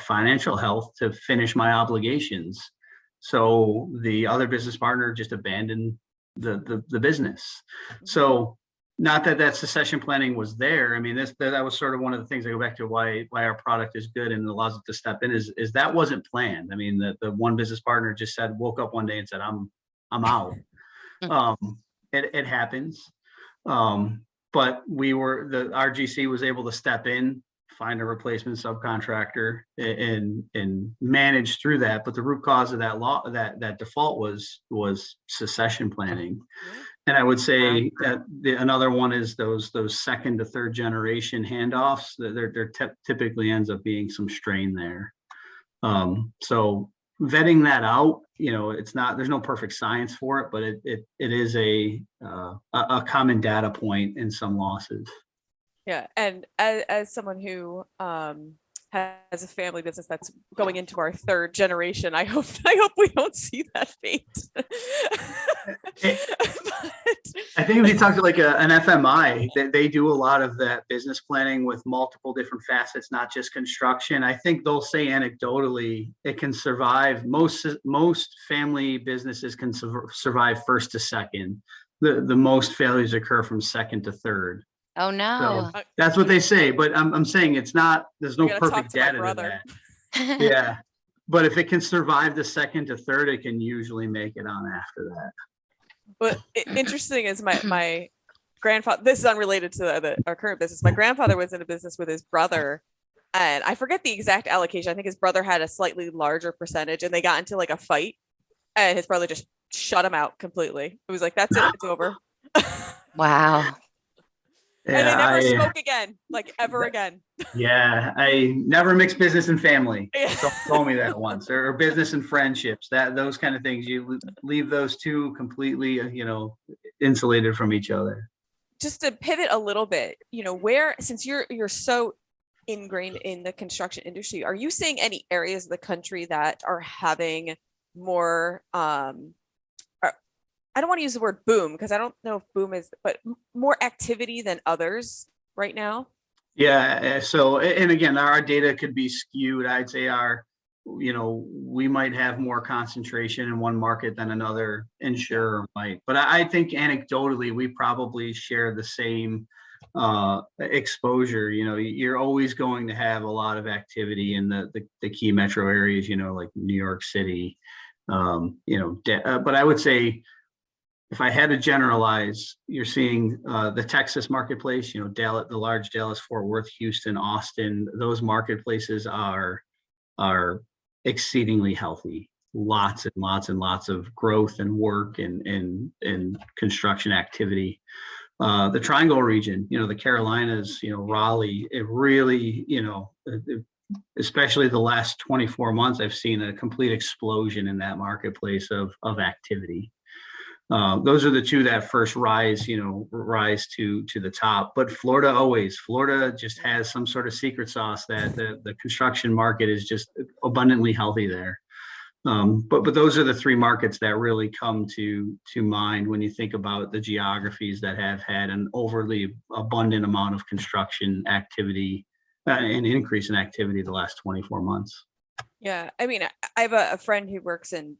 financial health to finish my obligations. So the other business partner just abandoned the business. So not that succession planning was there. I mean, that was sort of one of the things I go back to why our product is good and allows it to step in is that wasn't planned. I mean, the one business partner just woke up one day and said, I'm out. It happens. But our GC was able to step in, find a replacement subcontractor, and manage through that. But the root cause of that default was succession planning. And I would say that another one is those second to third generation handoffs. There typically ends up being some strain there. So vetting that out, there's no perfect science for it, but it is a common data point in some losses. Yeah, and as someone who has a family business that's going into our third generation, I hope we don't see that fate. I think if you talk to like an FMI, they do a lot of that business planning with multiple different facets, not just construction. I think they'll say anecdotally it can survive. Most family businesses can survive first to second. The most failures occur from second to third. Oh no. So that's what they say, but I'm saying it's not. There's no perfect data to that. Yeah, but if it can survive the second to third, it can usually make it on after that. But interesting is my grandfather. This is unrelated to our current business. My grandfather was in a business with his brother, and I forget the exact allocation. I think his brother had a slightly larger percentage, and they got into like a fight, and his brother just shut him out completely. It was like, that's it, it's over. Wow. And they never I spoke again, like ever again. Yeah, I never mix business and family. Yeah. Someone told me that once, or business and friendships. Those kind of things. You leave those two completely, insulated from each other. Just to pivot a little bit, where, since you're so ingrained in the construction industry, are you seeing any areas of the country that are having more I don't want to use the word boom because I don't know if boom is, but more activity than others right now? Yeah. So, and again, our data could be skewed. I'd say we might have more concentration in one market than another insurer might. But I think anecdotally, we probably share the same exposure. You're always going to have a lot of activity in the key metro areas, like New York City. But I would say, if I had to generalize, you're seeing the Texas marketplace, Dallas, the large Dallas, Fort Worth, Houston, Austin. Those marketplaces are exceedingly healthy. Lots and lots and lots of growth and work and construction activity. The Triangle region, the Carolinas, Raleigh, it really, especially the last 24 months, I've seen a complete explosion in that marketplace of activity. Those are the two that first rise to the top. But Florida just has some sort of secret sauce that the construction market is just abundantly healthy there. But those are the three markets that really come to mind when you think about the geographies that have had an overly abundant amount of construction activity, an increase in activity the last 24 months. Yeah, I mean, I have a friend who works in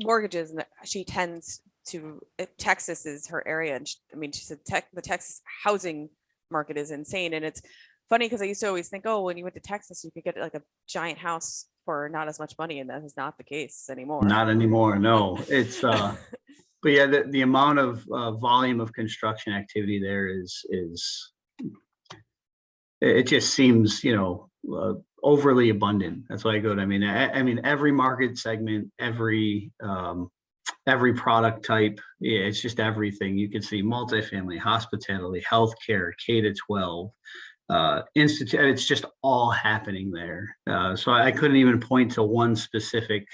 mortgages, and she tends to, Texas is her area, and she said the Texas housing market is insane. And it's funny because I used to always think, oh, when you went to Texas you could get like a giant house for not as much money, and that is not the case anymore. Not anymore, no. It's but yeah, the amount of volume of construction activity there is it just seems overly abundant. That's why I go to. I mean, every market segment, every product type. Yeah, it's just everything. You can see multifamily, hospitality, healthcare, K-12, institute. It's just all happening there. So I couldn't even point to one specific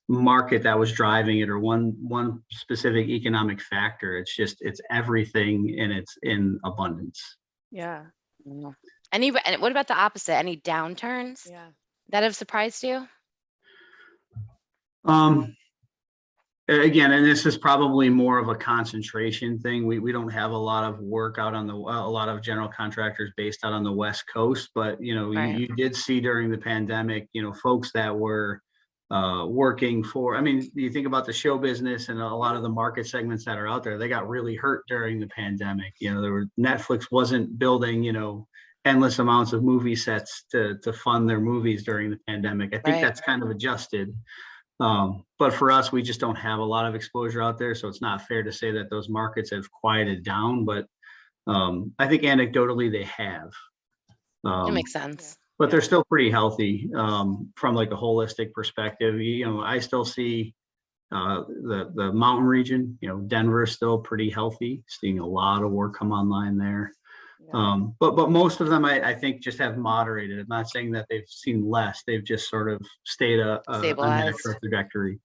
market that was driving it, or one specific economic factor. It's everything, and it's in abundance. Yeah. And what about the opposite? Any downturns that have surprised you? Again, and this is probably more of a concentration thing. We don't have a lot of work out on a lot of general contractors based out on the West Coast, but Right. you did see during the pandemic, folks that were working for. I mean, you think about the show business and a lot of the market segments that are out there. They got really hurt during the pandemic. Netflix wasn't building endless amounts of movie sets to fund their movies during the pandemic. I think that's kind of adjusted. But for us, we just don't have a lot of exposure out there. So it's not fair to say that those markets have quieted down, but I think anecdotally they have. That makes sense. But they're still pretty healthy from like a holistic perspective. I still see the mountain region, Denver is still pretty healthy, seeing a lot of work come online there. But most of them, I think, just have moderated. I'm not saying that they've seen less. They've just sort of stayed a natural trajectory.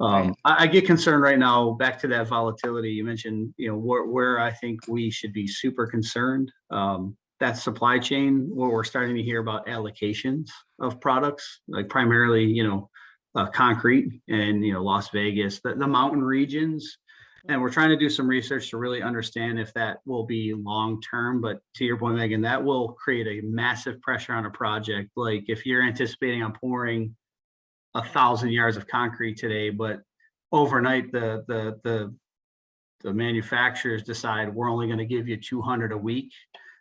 Right. I get concerned right now, back to that volatility. You mentioned, where I think we should be super concerned. That supply chain, where we're starting to hear about allocations of products, like primarily, concrete and, Las Vegas, the mountain regions. And we're trying to do some research to really understand if that will be long-term. But to your point, Megan, that will create a massive pressure on a project. Like if you're anticipating on pouring 1,000 yards of concrete today, but overnight the manufacturers decide we're only going to give you 200 a week,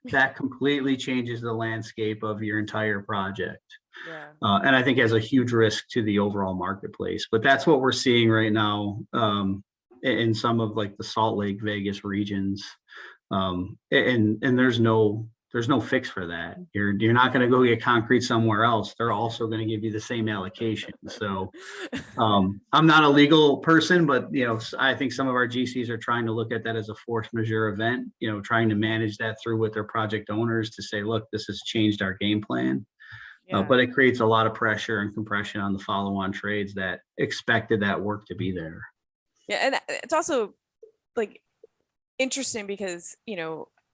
that completely changes the landscape of your entire project. And I think has a huge risk to the overall marketplace. But that's what we're seeing right now in some of like the Salt Lake, Vegas regions. And there's no there's no fix for that. You're not going to go get concrete somewhere else. They're also going to give you the same allocation. So I'm not a legal person, but I think some of our GCs are trying to look at that as a force majeure event, trying to manage that through with their project owners to say, look, this has changed our game plan. Yeah. But it creates a lot of pressure and compression on the follow-on trades that expected that work to be there. Yeah, and it's also like interesting because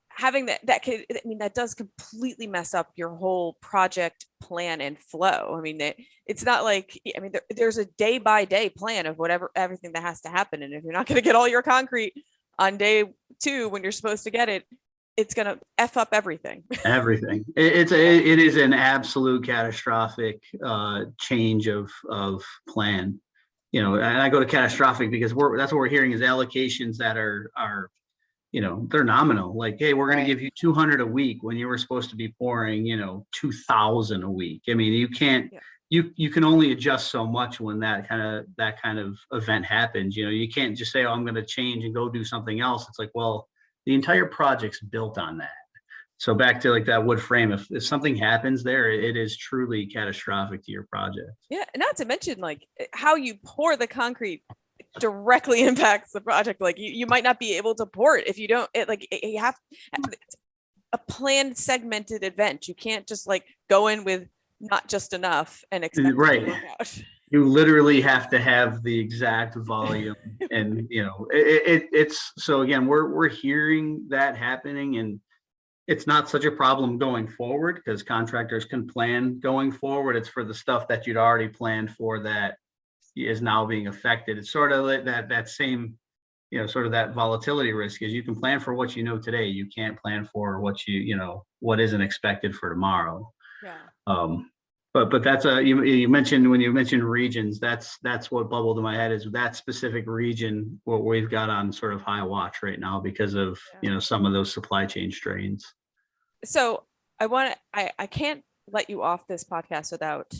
having that does completely mess up your whole project plan and flow. I mean, it's not like, there's a day by day plan of everything that has to happen, and if you're not going to get all your concrete on day 2 when you're supposed to get it, it's going to F up everything. Everything. It is an absolute catastrophic change of plan. And I go to catastrophic because that's what we're hearing is allocations that are they're nominal. Like, hey, we're going to give you 200 a week when you were supposed to be pouring 2,000 a week. I mean, you can't. Yeah. You can only adjust so much when that kind of event happens. You can't just say, oh, I'm going to change and go do something else. It's like, well, the entire project's built on that. So back to like that wood frame, if something happens there, it is truly catastrophic to your project. Yeah, not to mention like how you pour the concrete directly impacts the project. Like you might not be able to pour it if you don't. You have a planned segmented event. You can't just like go in with not just enough and expect right. it to work out. You literally have to have the exact volume, and it's so again we're hearing that happening, and it's not such a problem going forward because contractors can plan going forward. It's for the stuff that you'd already planned for that is now being affected. It's sort of like that same sort of that volatility risk is you can plan for what today. You can't plan for what what isn't expected for tomorrow. Yeah. But that's you mentioned when you mentioned regions, that's what bubbled in my head is that specific region what we've got on sort of high watch right now because of some of those supply chain strains. So I can't let you off this podcast without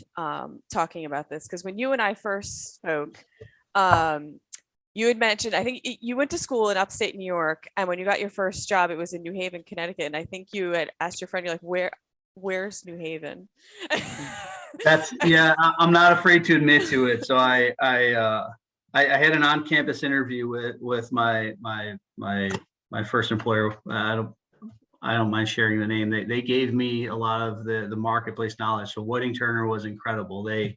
talking about this, because when you and I first spoke, you had mentioned, I think you went to school in upstate New York, and when you got your first job, it was in New Haven, Connecticut, and I think you had asked your friend, you're like, where's New Haven? I'm not afraid to admit to it. So I had an on-campus interview with my first employer. I don't mind sharing the name. They gave me a lot of the marketplace knowledge. So Wooding Turner was incredible. They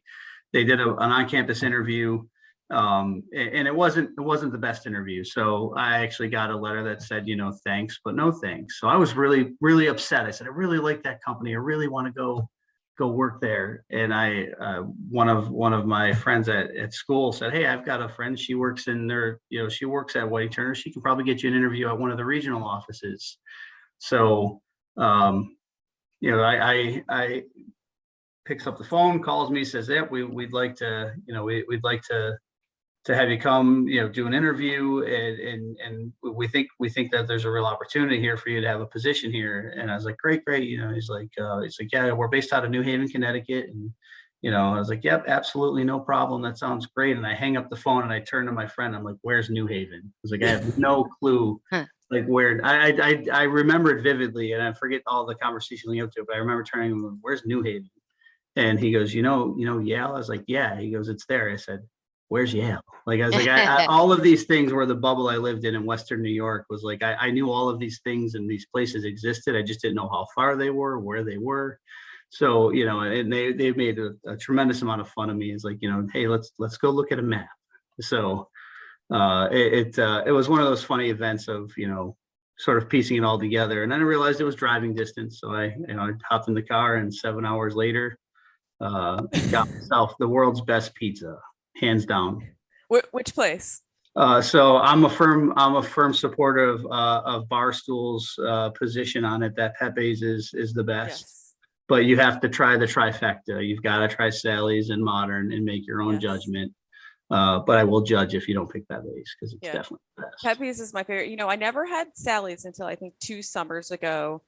did an on-campus interview, and it wasn't the best interview. So I actually got a letter that said, thanks, but no thanks. So I was really, really upset. I said, I really like that company. I really want to go work there. And one of my friends at school said, hey, I've got a friend. She works in there. She works at Wooding Turner. She can probably get you an interview at one of the regional offices. So, I picks up the phone, calls me, says, "Yeah, we'd like to, we'd like to have you come, do an interview, and we think that there's a real opportunity here for you to have a position here." And I was like, "Great." He's like, "Yeah, we're based out of New Haven, Connecticut," and I was like, "Yep, absolutely, no problem. That sounds great." And I hang up the phone and I turn to my friend. I'm like, "Where's New Haven?" I was like, "I have no clue." Like where I remember it vividly, and I forget all the conversation leading up to it, but I remember turning to him, "Where's New Haven?" And he goes, Yale? I was like, "Yeah." He goes, "It's there." I said, "Where's Yale?" Like, I was like, I all of these things were the bubble I lived in Western New York was like, I knew all of these things and these places existed. I just didn't know how far they were, where they were. So, and they made a tremendous amount of fun of me. It's like, hey, let's go look at a map. So it was one of those funny events of, sort of piecing it all together. And then I realized it was driving distance. So I hopped in the car, and 7 hours later, got myself the world's best pizza, hands down. Which place? So I'm a firm supporter of Barstool's position on it, that Pepe's is the best. Yes. But you have to try the trifecta. You've got to try Sally's and Modern and make your own judgment. But I will judge if you don't pick Pepe's, because it's definitely the best. Pepe's is my favorite. I never had Sally's until I think 2 summers ago.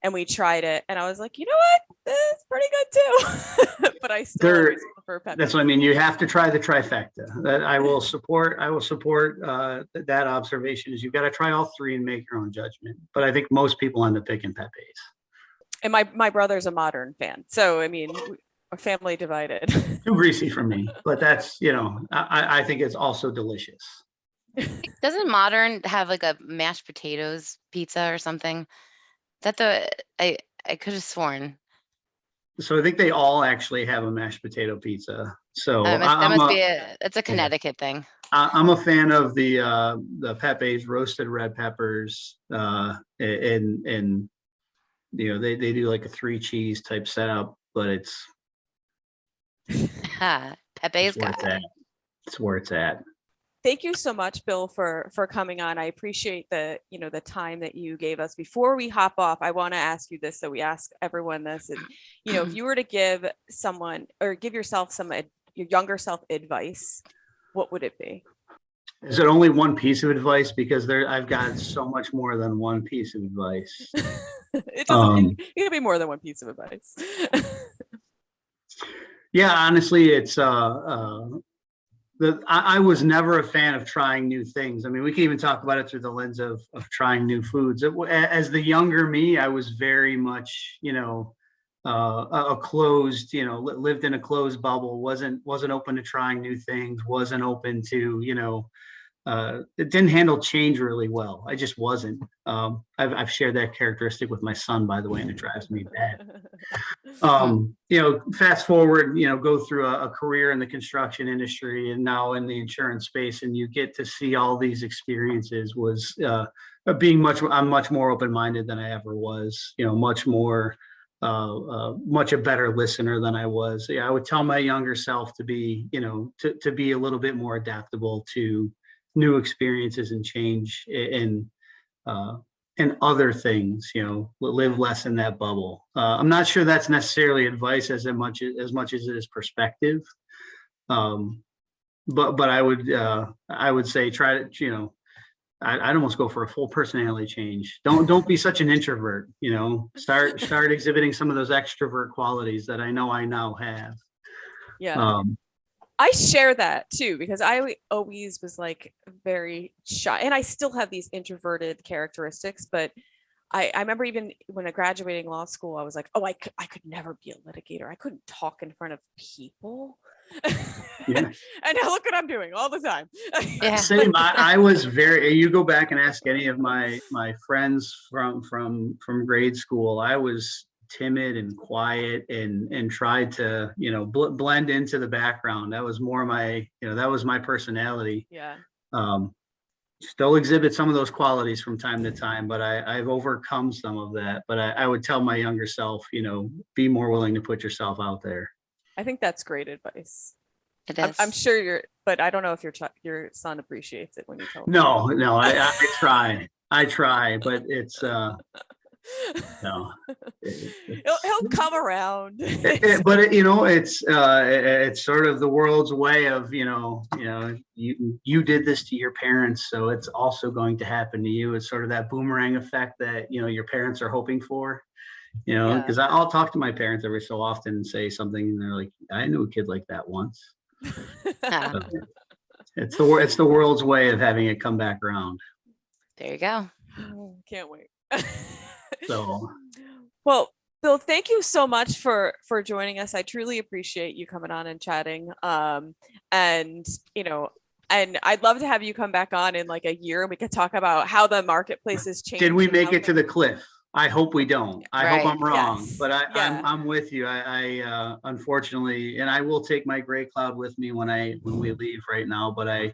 and we tried it, and I was like, you know what, this is pretty good too. But I still always prefer pepper. That's what I mean. You have to try the trifecta. That I will support. That observation is you've got to try all three and make your own judgment. But I think most people end up picking Pepe's. And my brother's a modern fan, so I mean, a family divided. Too greasy for me, but that's, I think it's also delicious. Doesn't Modern have like a mashed potatoes pizza or something? I could have sworn. So I think they all actually have a mashed potato pizza. So It's a Connecticut thing. I'm a fan of the Pepe's roasted red peppers, and they do like a 3 cheese type setup, but it's Pepe's got it. It's where it's at. Thank you so much, Bill, for coming on. I appreciate the time that you gave us. Before we hop off, I want to ask you this. So we ask everyone this, and if you were to give someone or give yourself your younger self advice, what would it be? Is it only one piece of advice? Because I've got so much more than one piece of advice. It could be more than one piece of advice. Yeah, honestly, it's I was never a fan of trying new things. I mean, we can even talk about it through the lens of trying new foods. As the younger me, I was very much, a closed, lived in a closed bubble, wasn't open to trying new things, wasn't open to, it didn't handle change really well. I just wasn't. I've shared that characteristic with my son, by the way, and it drives me bad. Fast forward, go through a career in the construction industry and now in the insurance space, and you get to see all these experiences. I'm much more open-minded than I ever was. Much more, much a better listener than I was. I would tell my younger self to be, to be a little bit more adaptable to new experiences and change and other things, live less in that bubble. I'm not sure that's necessarily advice as much as it is perspective. But I would say try to, I'd almost go for a full personality change. Don't be such an introvert, start exhibiting some of those extrovert qualities that I know I now have. Yeah. I share that too, because I always was like very shy, and I still have these introverted characteristics, but I remember even when I graduating law school, I was like, I could never be a litigator. I couldn't talk in front of people. Yeah. And now look what I'm doing all the time. Yeah. Same. I was you go back and ask any of my friends from grade school, I was timid and quiet and tried to blend into the background. That was more that was my personality. Yeah. Still exhibit some of those qualities from time to time, but I've overcome some of that. But I would tell my younger self, be more willing to put yourself out there. I think that's great advice. It is. I'm sure but I don't know if your son appreciates it when you tell him. No, I try, but it's no, he'll come around. But it's sort of the world's way of you did this to your parents, so it's also going to happen to you. It's sort of that boomerang effect that your parents are hoping for. Because I'll talk to my parents every so often and say something, and they're like, "I knew a kid like that once." So, it's the world's way of having it come back around. There you go. Can't wait. So, well, Bill, thank you so much for joining us. I truly appreciate you coming on and chatting. And I'd love to have you come back on in like a year, and we could talk about how the marketplace is changing. Did we make it to the cliff? I hope we don't. I hope I'm wrong, yes. But I'm with you. I unfortunately, and I will take my gray cloud with me when we leave right now, but I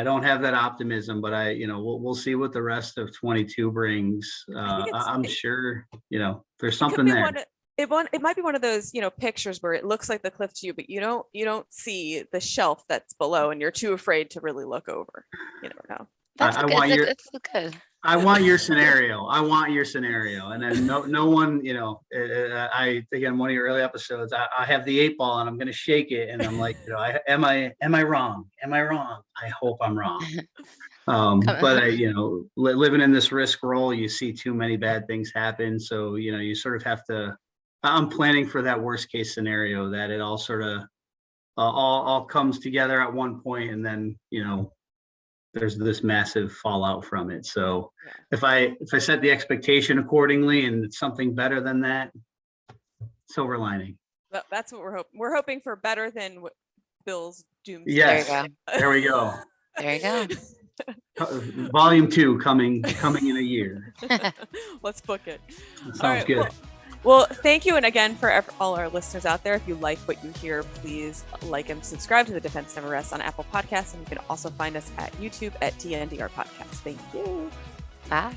don't have that optimism, but we'll see what the rest of 22 brings. I'm sure, there's something there. It might be one of those, pictures where it looks like the cliff to you, but you don't see the shelf that's below, and you're too afraid to really look over. You never know. That's good. I want your scenario. And then no one, I think in one of your early episodes, I have the 8-ball and I'm going to shake it. And I'm like, am I wrong? I hope I'm wrong. But living in this risk role, you see too many bad things happen. So, you sort of have to, I'm planning for that worst case scenario, that it all sort of all comes together at one point, and then, there's this massive fallout from it. So if I set the expectation accordingly and it's something better than that, silver lining. That's what we're hoping. We're hoping for better than Bill's doomsday. Yes, there we go. There you go. Volume 2 coming in a year. Let's book it. Sounds good. Well, thank you. And again, for all our listeners out there, if you like what you hear, please like and subscribe to The Defense Never Rests on Apple Podcasts. And you can also find us at YouTube at TDNR Podcast. Thank you. Bye.